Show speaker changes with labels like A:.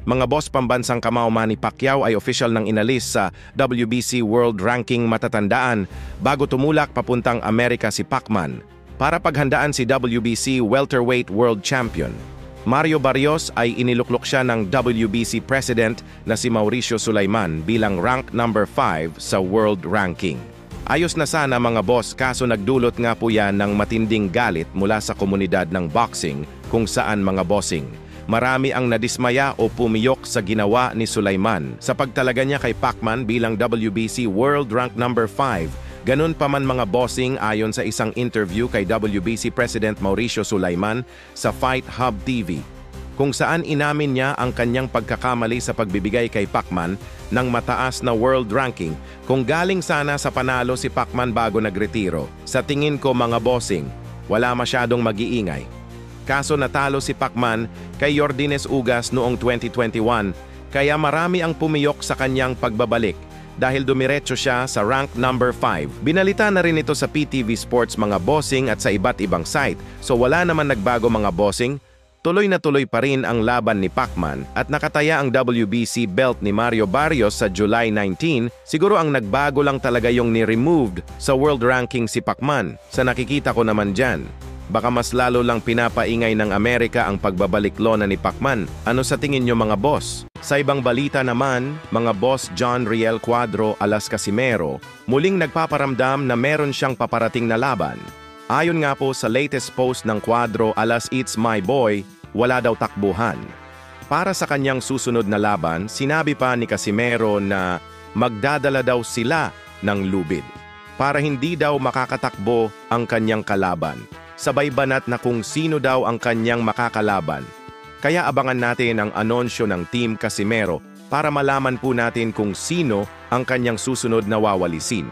A: Mga boss, pambansang kamao Manny Pacquiao ay official nang inalis sa WBC World Ranking matatandaan bago tumulak papuntang Amerika si Pacman para paghandaan si WBC Welterweight World Champion. Mario Barrios ay iniluklok siya ng WBC President na si Mauricio Sulaiman bilang rank number 5 sa World Ranking. Ayos na sana mga boss, kaso nagdulot nga po yan ng matinding galit mula sa komunidad ng boxing kung saan mga bossing. Marami ang nadismaya o pumiyok sa ginawa ni Sulaiman sa pagtalaga niya kay Pacman bilang WBC World Rank number 5. Ganun pa man mga bossing, ayon sa isang interview kay WBC President Mauricio Sulaiman sa Fight Hub TV, kung saan inamin niya ang kanyang pagkakamali sa pagbibigay kay Pacman ng mataas na world ranking kung galing sana sa panalo si Pacman bago nagretiro. Sa tingin ko mga bossing, wala masyadong mag-iingay. Kaso natalo si Pacman kay Yordenes Ugas noong 2021, kaya marami ang pumiyok sa kanyang pagbabalik dahil dumiretso siya sa rank number 5. Binalita na rin ito sa PTV Sports mga bossing at sa iba't ibang site, so wala naman nagbago mga bossing. Tuloy na tuloy pa rin ang laban ni Pacman at nakataya ang WBC belt ni Mario Barrios sa July 19. Siguro ang nagbago lang talaga yung ni-removed sa world ranking si Pacman. Sa nakikita ko naman dyan, baka mas lalo lang pinapaingay ng Amerika ang pagbabalik lona ni Pacman. Ano sa tingin nyo mga boss? Sa ibang balita naman, mga boss, John Riel Cuadro alas Casimero muling nagpaparamdam na meron siyang paparating na laban. Ayon nga po sa latest post ng Cuadro alas It's My Boy, wala daw takbuhan. Para sa kanyang susunod na laban, sinabi pa ni Casimero na magdadala daw sila ng lubid para hindi daw makakatakbo ang kanyang kalaban. Sabay banat na kung sino daw ang kanyang makakalaban. Kaya abangan natin ang anonsyo ng Team Casimero para malaman po natin kung sino ang kanyang susunod na wawalisin.